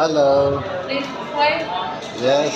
Hello. Please play. Yes.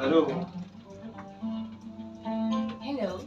Hello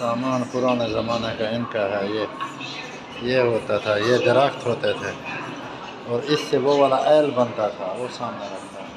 सामान पुराने ज़माने का इनका है। ये होता था, ये दरख्त होते थे और इससे वो वाला एल बनता था, वो सामने रखता है।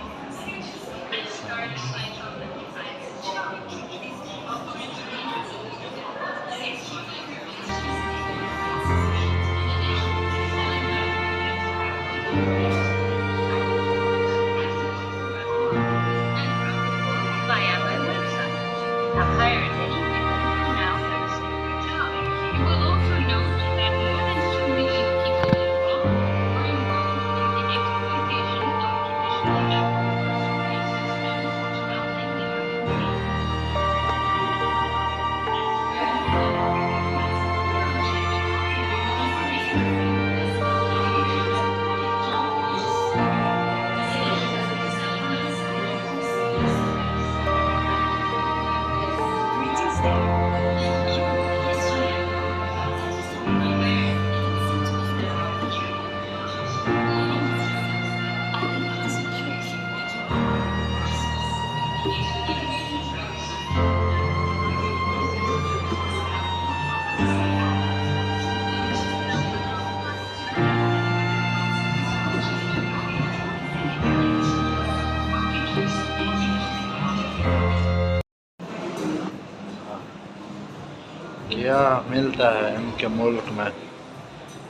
क्या मिलता है इनके मुल्क में,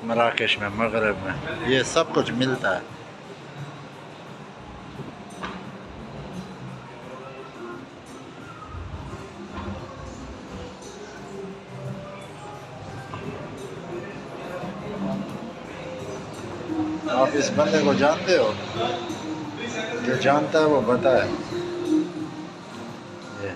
मराकश में, मगरब में, ये सब कुछ मिलता है। आप इस बंदे को जानते हो? जो जानता है वो बताए। ये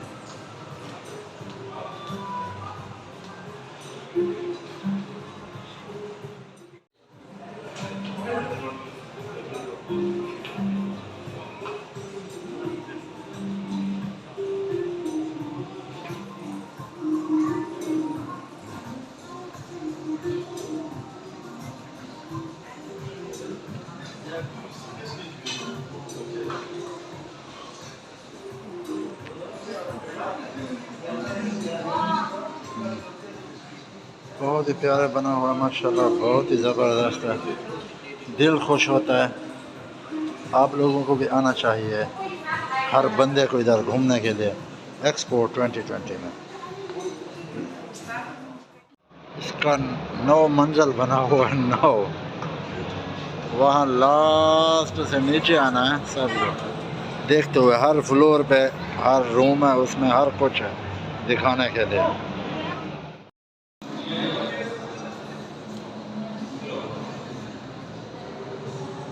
बहुत ही प्यारा बना हुआ माशाल्लाह, बहुत ही ज़बरदस्त है, दिल खुश होता है। आप लोगों को भी आना चाहिए, हर बंदे को इधर घूमने के लिए। एक्सपो 2020 में इसका 9 मंजिल बना हुआ है, 9। वहाँ लास्ट से नीचे आना है सब देखते हुए। हर फ्लोर पे हर रूम है, उसमें हर कुछ है दिखाने के लिए।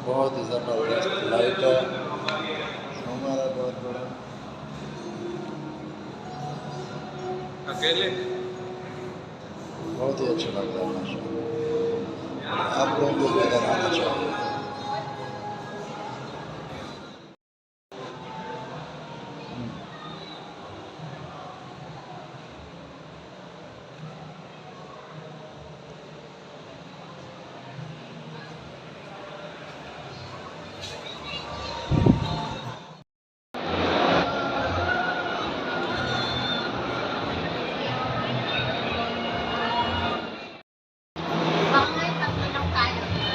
बहुत ही ज़बरदस्त लाइट है, हमारा बहुत बड़ा अकेले बहुत ही अच्छा लग रहा है माशाल्लाह। आप लोगों को भी इधर आना चाहिए।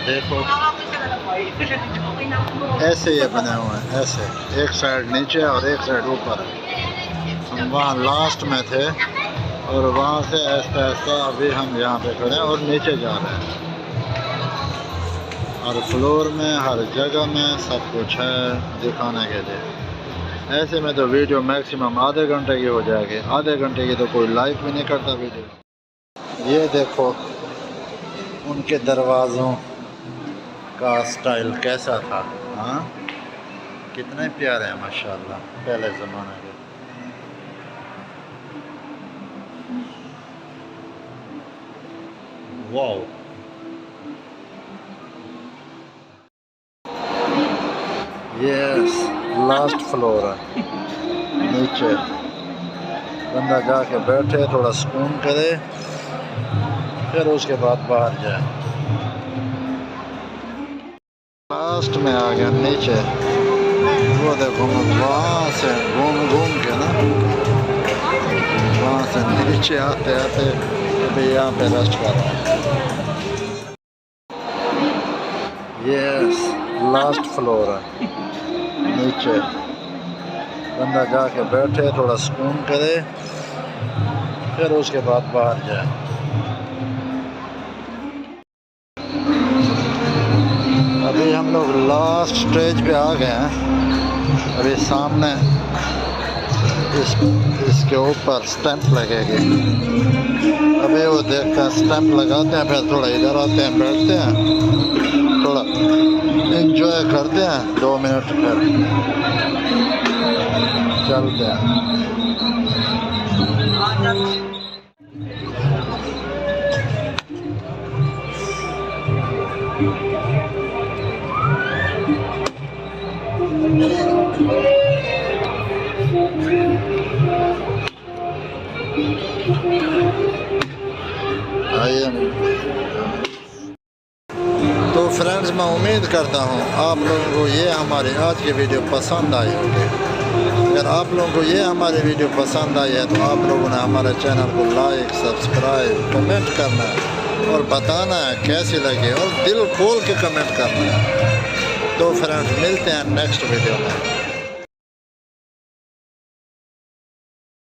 देखो ऐसे ये बने हुए हैं, ऐसे एक साइड नीचे और एक साइड ऊपर। हम वहाँ लास्ट में थे और वहाँ से ऐसा ऐसा अभी हम यहाँ पे खड़े हैं और नीचे जा रहे हैं। हर फ्लोर में हर जगह में सब कुछ है दिखाने के लिए। ऐसे में तो वीडियो मैक्सिमम आधे घंटे की हो जाएगी, आधे घंटे की तो कोई लाइक भी नहीं करता वीडियो। ये देखो उनके दरवाज़ों का स्टाइल कैसा था, हाँ कितने प्यारे हैं माशाल्लाह पहले ज़माने के। वाओ, ये लास्ट फ्लोर है, नीचे बंदा जाके बैठे थोड़ा सुकून करे, फिर उसके बाद बाहर जाए। लास्ट में आ गया नीचे, वो देखो वहाँ से घूम घूम के ना वहाँ से नीचे आते आते अभी यहाँ पे रेस्ट कर रहा हूँ। ये लास्ट फ्लोर है, नीचे बंदा जाके बैठे थोड़ा सुकून करे फिर उसके बाद बाहर जाए। अभी हम लोग लास्ट स्टेज पे आ गए हैं। अभी सामने इसके ऊपर स्टैंप लगेगी, अभी वो देखते हैं, स्टैंप लगाते हैं, फिर थोड़ा इधर आते हैं, बैठते हैं, थोड़ा एंजॉय करते हैं, 2 मिनट फिर चलते हैं। तो फ्रेंड्स, मैं उम्मीद करता हूँ आप लोगों को ये हमारी आज की वीडियो पसंद आई होगी। अगर आप लोगों को ये हमारी वीडियो पसंद आई है तो आप लोगों ने हमारे चैनल को लाइक, सब्सक्राइब, कमेंट करना है और बताना है कैसी लगी, और दिल खोल के कमेंट करना है। तो फ्रेंड्स, मिलते हैं नेक्स्ट वीडियो में।